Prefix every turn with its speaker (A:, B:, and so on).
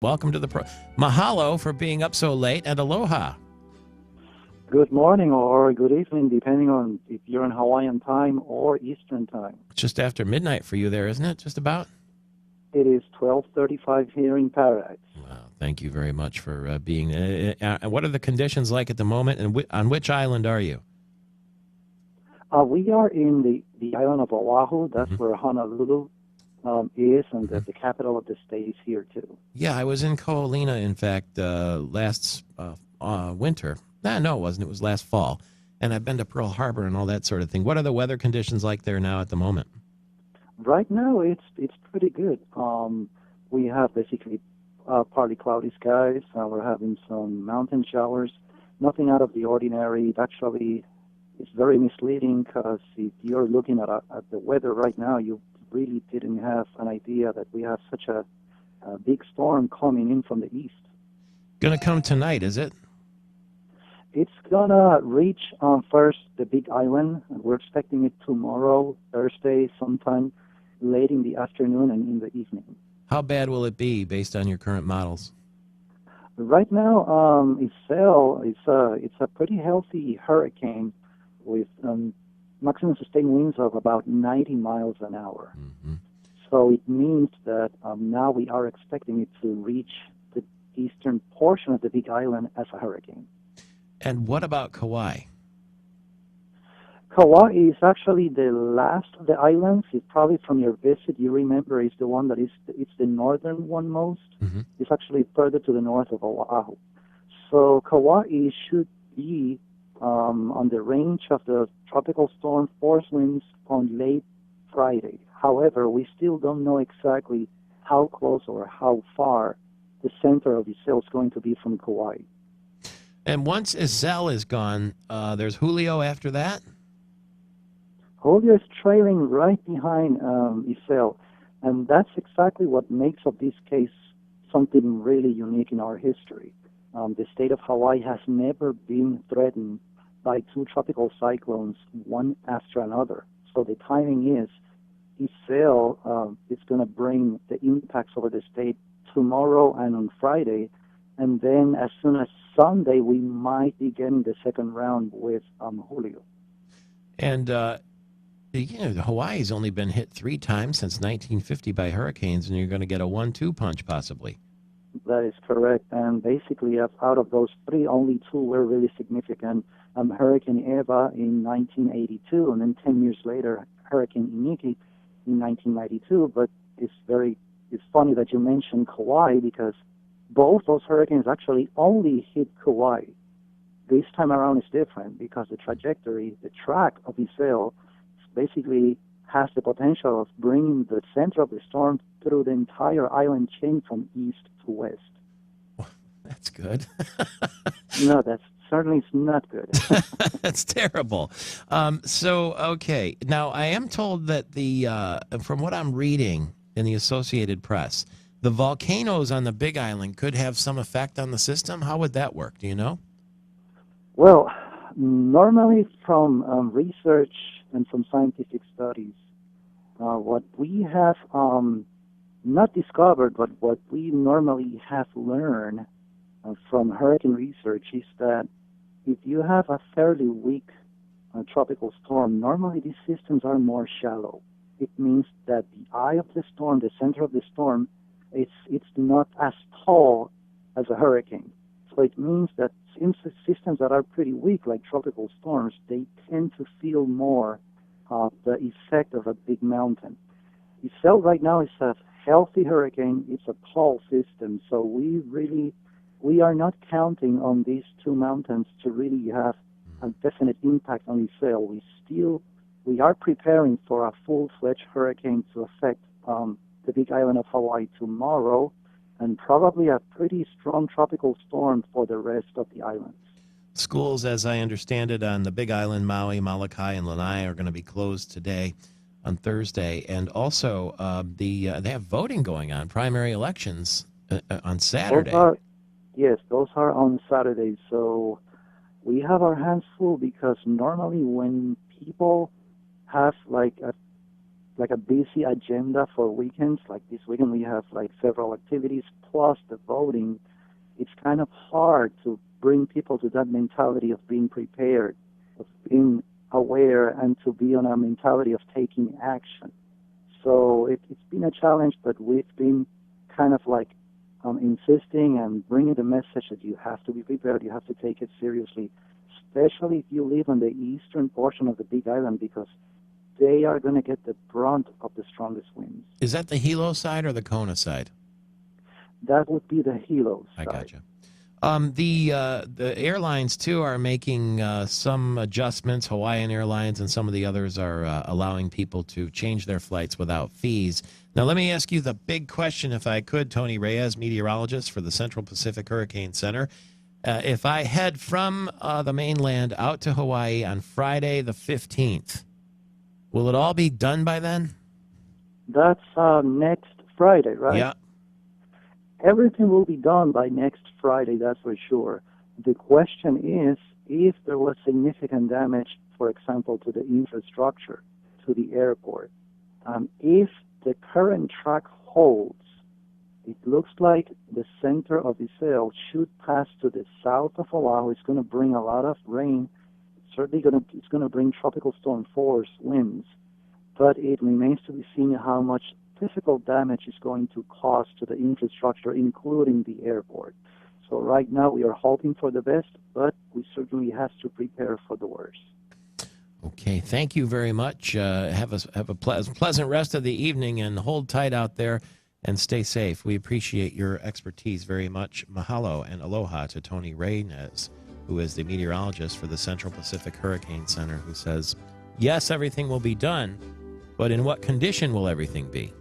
A: Welcome to the Mahalo for being up so late, and aloha.
B: Good morning or good evening, depending on if you're in Hawaiian time or Eastern time.
A: It's just after midnight for you there, isn't it? Just about?
B: It is 12:35 here in Paradise.
A: Wow, thank you very much for being there. What are the conditions like at the moment, and on which island are you?
B: We are in the island of Oahu. That's
A: Mm-hmm.
B: where Honolulu is, and the capital of the state is here too.
A: Yeah, I was in Ko'olina, in fact, last winter. No, it wasn't. It was last fall. And I've been to Pearl Harbor and all that sort of thing. What are the weather conditions like there now at the moment?
B: Right now, it's pretty good. We have basically partly cloudy skies. We're having some mountain showers. Nothing out of the ordinary. Actually, it's very misleading because if you're looking at the weather right now, you really didn't have an idea that we have such a big storm coming in from the east.
A: Going to come tonight, is it?
B: It's gonna reach first the Big Island, and we're expecting it tomorrow, Thursday, sometime late in the afternoon and in the evening.
A: How bad will it be based on your current models?
B: Right now, it's a pretty healthy hurricane with maximum sustained winds of about 90 miles an hour.
A: Mm-hmm.
B: So it means that now we are expecting it to reach the eastern portion of the Big Island as a hurricane.
A: And what about Kauai?
B: Kauai is actually the last of the islands. It's probably from your visit, you remember, is the one that it's the northern one most.
A: Mm-hmm.
B: It's actually further to the north of Oahu. So Kauai should be on the range of the tropical storm force winds on late Friday. However, we still don't know exactly how close or how far the center of Isel is going to be from Kauai.
A: And once Isel is gone, there's Julio after that?
B: Julio is trailing right behind Isel, and that's exactly what makes of this case something really unique in our history. The state of Hawaii has never been threatened by two tropical cyclones, one after another. So the timing is Isel is going to bring the impacts over the state tomorrow and on Friday, and then as soon as Sunday, we might be getting the second round with Julio.
A: And Hawaii's only been hit 3 times since 1950 by hurricanes, and you're going to get a 1-2 punch possibly.
B: That is correct. And basically, out of those 3, only 2 were really significant. Hurricane Eva in 1982, and then 10 years later, Hurricane Iniki in 1992. But it's funny that you mentioned Kauai because both those hurricanes actually only hit Kauai. This time around is different because the track of Isel basically has the potential of bringing the center of the storm through the entire island chain from east to west.
A: That's good.
B: No, that's certainly not good.
A: That's terrible. Okay. Now, I am told that from what I'm reading in the Associated Press, the volcanoes on the Big Island could have some effect on the system. How would that work? Do you know?
B: Well, normally from research and from scientific studies, what we have not discovered, but what we normally have learned from hurricane research is that if you have a fairly weak tropical storm, normally these systems are more shallow. It means that the eye of the storm, the center of the storm, it's not as tall as a hurricane. So it means that systems that are pretty weak, like tropical storms, they tend to feel more the effect of a big mountain. Isel right now is a healthy hurricane. It's a tall system, so we are not counting on these 2 mountains to really have a definite impact on Isel. We are preparing for a full-fledged hurricane to affect the Big Island of Hawaii tomorrow, and probably a pretty strong tropical storm for the rest of the islands.
A: Schools, as I understand it, on the Big Island, Maui, Molokai, and Lanai are going to be closed today on Thursday. And also, they have voting going on, primary elections on Saturday.
B: Those are on Saturday. So we have our hands full because normally when people have like a like a busy agenda for weekends. Like this weekend, we have like several activities plus the voting. It's kind of hard to bring people to that mentality of being prepared, of being aware, and to be on a mentality of taking action. So it's been a challenge, but we've been kind of like insisting and bringing the message that you have to be prepared, you have to take it seriously, especially if you live on the eastern portion of the Big Island, because they are going to get the brunt of the strongest winds.
A: Is that the Hilo side or the Kona side?
B: That would be the Hilo side.
A: I gotcha. The airlines, too, are making some adjustments. Hawaiian Airlines and some of the others are allowing people to change their flights without fees. Now, let me ask you the big question, if I could, Tony Reyes, meteorologist for the Central Pacific Hurricane Center. If I head from the mainland out to Hawaii on Friday the 15th, will it all be done by then?
B: That's next Friday, right?
A: Yeah.
B: Everything will be done by next Friday, that's for sure. The question is if there was significant damage, for example, to the infrastructure, to the airport. If the current track holds, it looks like the center of the sail should pass to the south of Oahu. It's going to bring a lot of rain. It's going to bring tropical storm force winds. But it remains to be seen how much physical damage is going to cause to the infrastructure, including the airport. So right now we are hoping for the best, but we certainly have to prepare for the worst.
A: Okay, thank you very much. Have a pleasant rest of the evening, and hold tight out there and stay safe. We appreciate your expertise very much. Mahalo and aloha to Tony Reyes, who is the meteorologist for the Central Pacific Hurricane Center, who says, yes, everything will be done, but in what condition will everything be?